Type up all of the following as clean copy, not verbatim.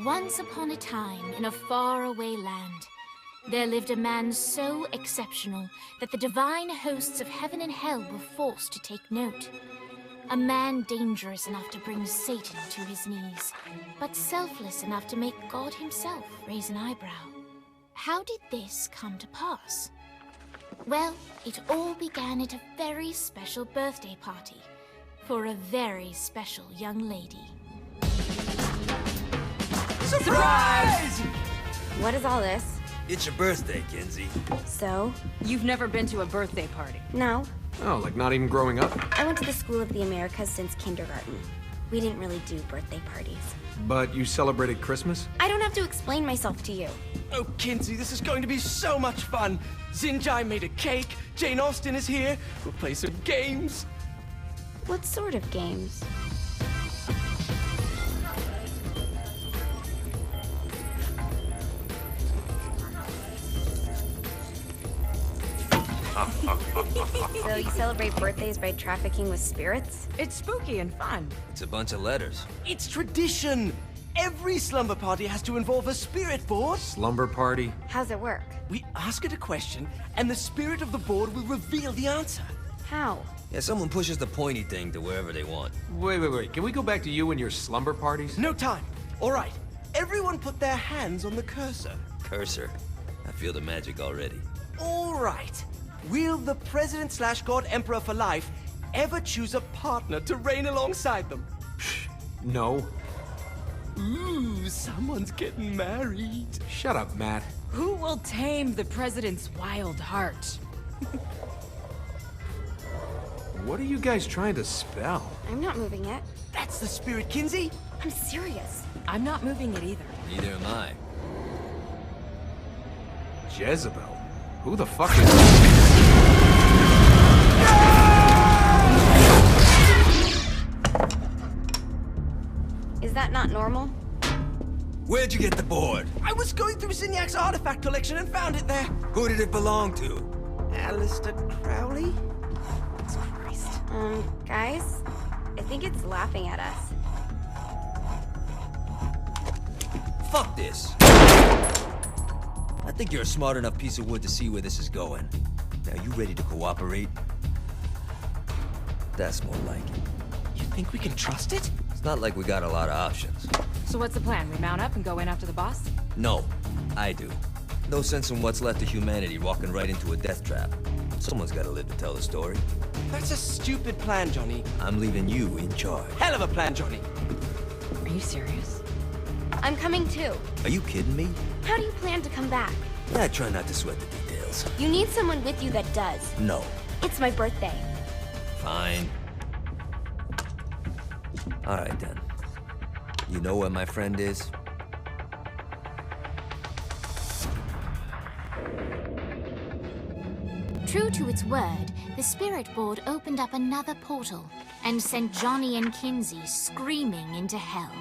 Once upon a time, in a faraway land, there lived a man so exceptional that the divine hosts of heaven and hell were forced to take note. A man dangerous enough to bring Satan to his knees, but selfless enough to make God himself raise an eyebrow. How did this come to pass? Well, it all began at a very special birthday party for a very special young lady. Surprise! What is all this? It's your birthday, Kinsey. So? You've never been to a birthday party. No. Oh, like not even growing up? I went to the School of the Americas since kindergarten. We didn't really do birthday parties. But you celebrated Christmas? I don't have to explain myself to you. Oh, Kinsey, this is going to be so much fun. Zinjai made a cake, Jane Austen is here, we'll play some games. What sort of games? So you celebrate birthdays by trafficking with spirits? It's spooky and fun. It's a bunch of letters. It's tradition. Every slumber party has to involve a spirit board. Slumber party? How's it work? We ask it a question, and the spirit of the board will reveal the answer. How? Yeah, someone pushes the pointy thing to wherever they want. Wait. Can we go back to you and your slumber parties? No time. All right. Everyone put their hands on the cursor. Cursor. I feel the magic already. All right. Will the President/God Emperor for life ever choose a partner to reign alongside them? No. Ooh, someone's getting married. Shut up, Matt. Who will tame the president's wild heart? What are you guys trying to spell? I'm not moving it. That's the spirit, Kinsey. I'm serious. I'm not moving it either. Neither am I. Jezebel? Who the fuck is... Is that not normal? Where'd you get the board? I was going through Zignac's artifact collection and found it there. Who did it belong to? Alistair Crowley? Christ. Guys? I think it's laughing at us. Fuck this. I think you're a smart enough piece of wood to see where this is going. Now, you ready to cooperate? That's more like it. You think we can trust it? It's not like we got a lot of options. So what's the plan? We mount up and go in after the boss? No, I do. No sense in what's left of humanity walking right into a death trap. Someone's gotta live to tell the story. That's a stupid plan, Johnny. I'm leaving you in charge. Hell of a plan, Johnny. Are you serious? I'm coming too. Are you kidding me? How do you plan to come back? I try not to sweat the details. You need someone with you that does. No. It's my birthday. Fine. Alright then. You know where my friend is? True to its word, the spirit board opened up another portal and sent Johnny and Kinsey screaming into hell.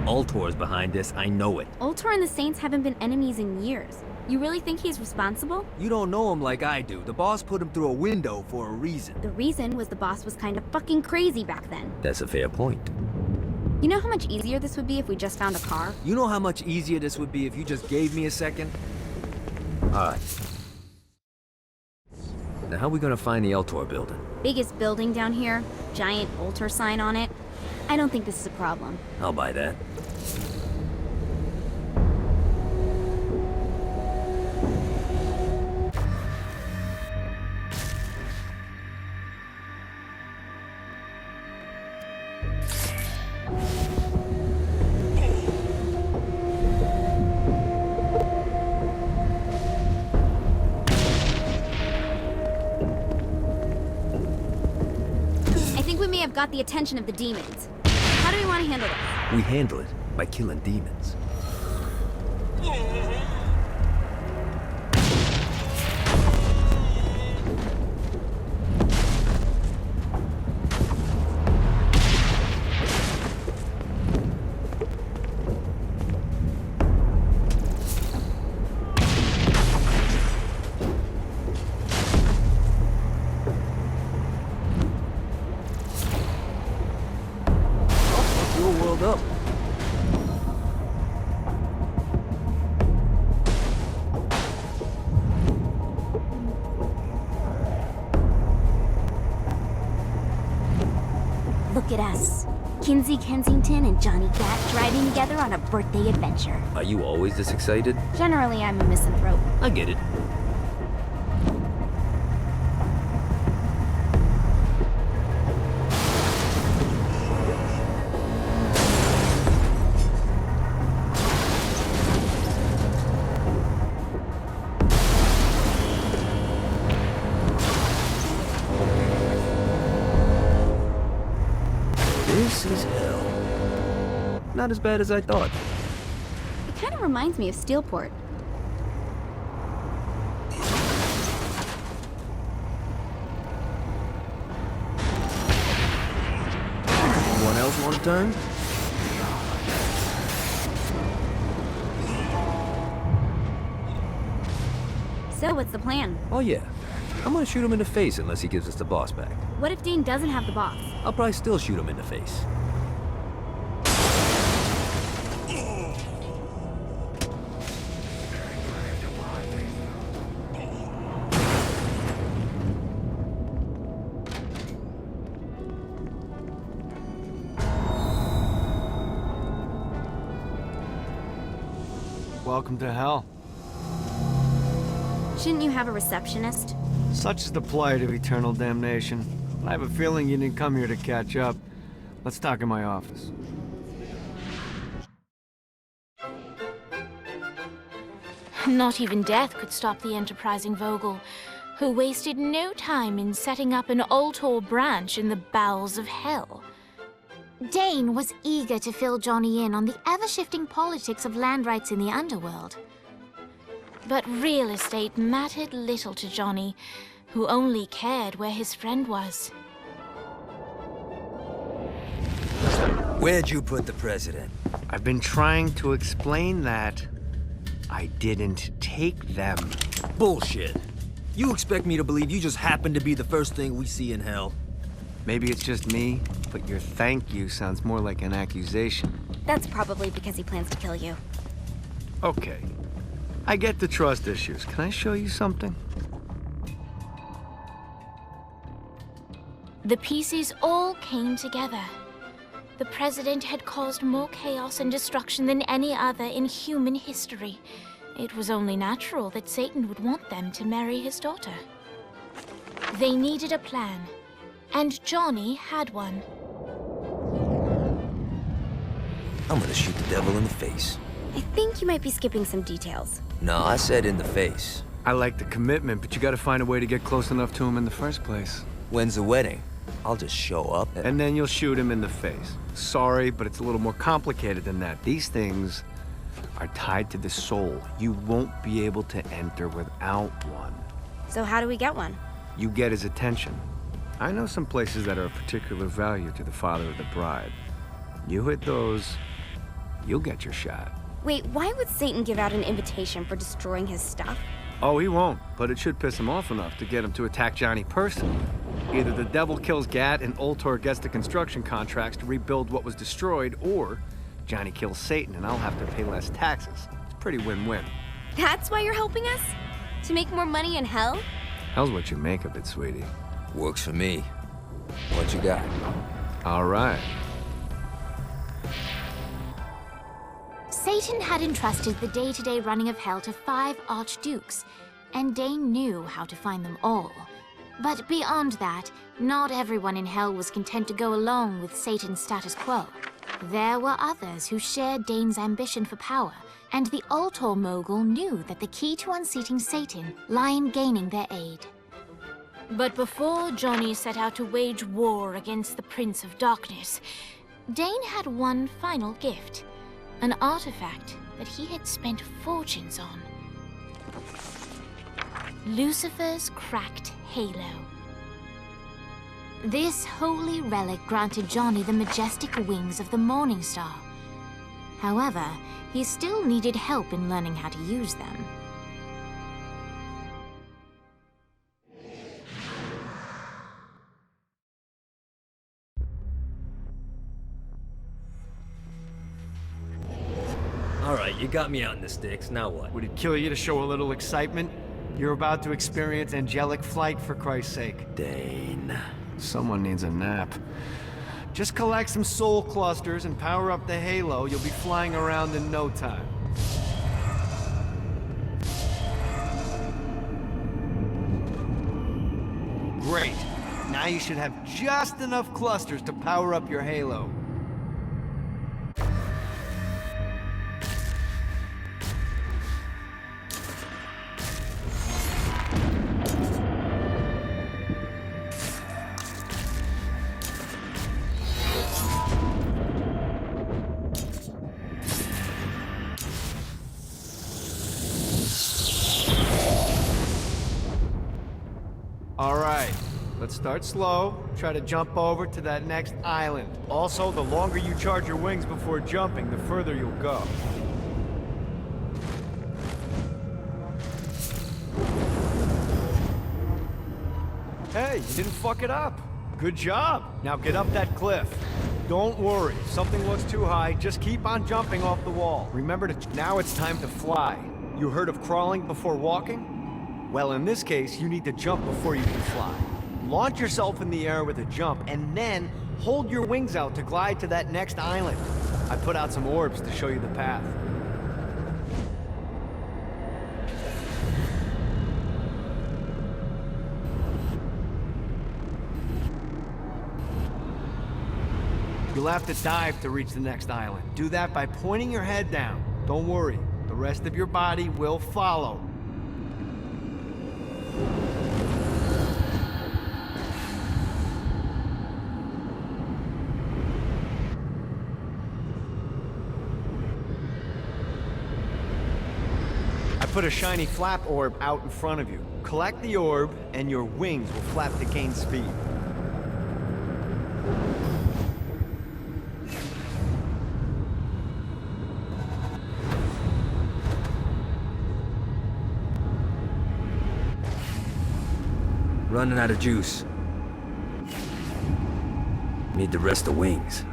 Ultor's behind this, I know it. Ultor and the Saints haven't been enemies in years. You really think he's responsible? You don't know him like I do. The boss put him through a window for a reason. The reason was the boss was kind of fucking crazy back then. That's a fair point. You know how much easier this would be if we just found a car? You know how much easier this would be if you just gave me a second? Alright. Now how are we gonna find the Ultor building? Biggest building down here, giant Ultor sign on it. I don't think this is a problem. I'll buy that. got the attention of the demons. How do we want to handle this? We handle it by killing demons. Your world up. Look at us. Kinsey Kensington and Johnny Gat driving together on a birthday adventure. Are you always this excited? Generally, I'm a misanthrope. I get it. This is hell. Not as bad as I thought. It kind of reminds me of Steelport. Anyone else want a turn? So, what's the plan? Oh yeah. I'm gonna shoot him in the face unless he gives us the boss back. What if Dane doesn't have the boss? I'll probably still shoot him in the face. Welcome to hell. Shouldn't you have a receptionist? Such is the plight of eternal damnation. I have a feeling you didn't come here to catch up. Let's talk in my office. Not even death could stop the enterprising Vogel, who wasted no time in setting up an Ultor branch in the bowels of hell. Dane was eager to fill Johnny in on the ever-shifting politics of land rights in the underworld. But real estate mattered little to Johnny, who only cared where his friend was. Where'd you put the president? I've been trying to explain that. I didn't take them. Bullshit. You expect me to believe you just happened to be the first thing we see in hell? Maybe it's just me, but your thank you sounds more like an accusation. That's probably because he plans to kill you. Okay. I get the trust issues. Can I show you something? The pieces all came together. The president had caused more chaos and destruction than any other in human history. It was only natural that Satan would want them to marry his daughter. They needed a plan, and Johnny had one. I'm gonna shoot the devil in the face. I think you might be skipping some details. No, I said in the face. I like the commitment, but you gotta find a way to get close enough to him in the first place. When's the wedding? I'll just show up And then you'll shoot him in the face. Sorry, but it's a little more complicated than that. These things are tied to the soul. You won't be able to enter without one. So how do we get one? You get his attention. I know some places that are of particular value to the father of the bride. You hit those, you'll get your shot. Wait, why would Satan give out an invitation for destroying his stuff? Oh, he won't, but it should piss him off enough to get him to attack Johnny personally. Either the devil kills Gat and Ultor gets the construction contracts to rebuild what was destroyed, or Johnny kills Satan and I'll have to pay less taxes. It's pretty win-win. That's why you're helping us? To make more money in hell? Hell's what you make of it, sweetie. Works for me. What you got? All right. Satan had entrusted the day-to-day running of hell to 5 archdukes, and Dane knew how to find them all. But beyond that, not everyone in hell was content to go along with Satan's status quo. There were others who shared Dane's ambition for power, and the Ultor mogul knew that the key to unseating Satan lay in gaining their aid. But before Johnny set out to wage war against the Prince of Darkness, Dane had one final gift, an artifact that he had spent fortunes on. Lucifer's cracked halo. This holy relic granted Johnny the majestic wings of the Morning Star. However, he still needed help in learning how to use them. Alright, you got me out in the sticks, now what? Would it kill you to show a little excitement? You're about to experience angelic flight, for Christ's sake. Dane. Someone needs a nap. Just collect some soul clusters and power up the halo. You'll be flying around in no time. Great. Now you should have just enough clusters to power up your halo. All right, let's start slow. Try to jump over to that next island. Also, the longer you charge your wings before jumping, the further you'll go. Hey, you didn't fuck it up. Good job. Now get up that cliff. Don't worry, if something looks too high, just keep on jumping off the wall. Remember to, now it's time to fly. You heard of crawling before walking? Well, in this case, you need to jump before you can fly. Launch yourself in the air with a jump, and then hold your wings out to glide to that next island. I put out some orbs to show you the path. You'll have to dive to reach the next island. Do that by pointing your head down. Don't worry, the rest of your body will follow. I put a shiny flap orb out in front of you. Collect the orb, and your wings will flap to gain speed. Running out of juice. Need the rest of wings.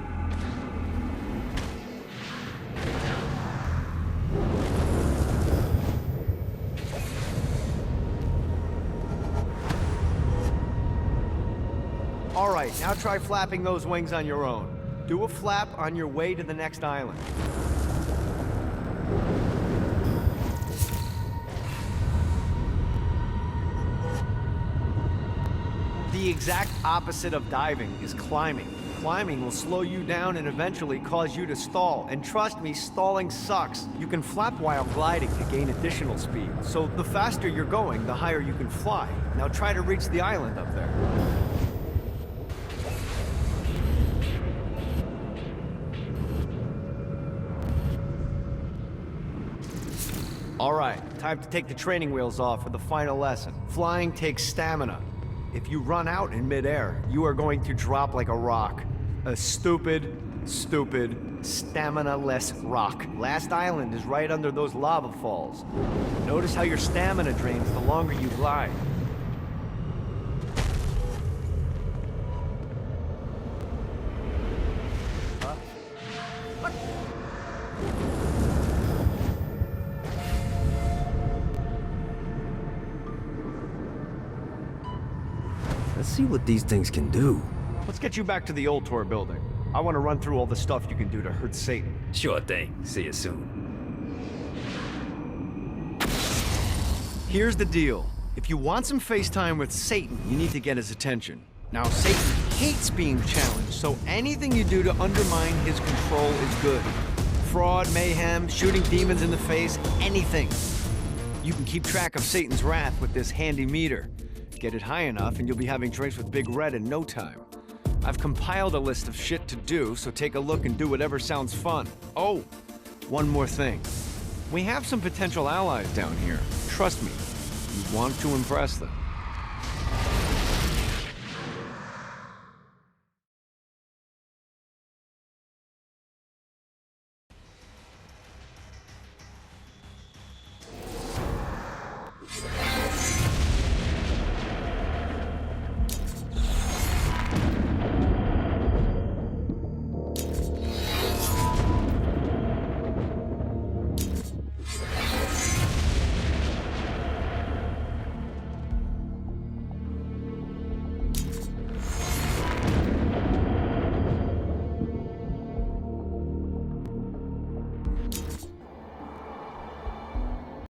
All right, now try flapping those wings on your own. Do a flap on your way to the next island. The exact opposite of diving is climbing. Climbing will slow you down and eventually cause you to stall. And trust me, stalling sucks. You can flap while gliding to gain additional speed. So the faster you're going, the higher you can fly. Now try to reach the island up there. All right, time to take the training wheels off for the final lesson. Flying takes stamina. If you run out in midair, you are going to drop like a rock. A stupid, stamina-less rock. Last island is right under those lava falls. Notice how your stamina drains the longer you glide. Let's see what these things can do. Let's get you back to the Ultor building. I want to run through all the stuff you can do to hurt Satan. Sure thing. See you soon. Here's the deal. If you want some FaceTime with Satan, you need to get his attention. Now, Satan hates being challenged, so anything you do to undermine his control is good. Fraud, mayhem, shooting demons in the face, anything. You can keep track of Satan's wrath with this handy meter. Get it high enough, and you'll be having drinks with Big Red in no time. I've compiled a list of shit to do, so take a look and do whatever sounds fun. Oh, one more thing. We have some potential allies down here. Trust me, you want to impress them.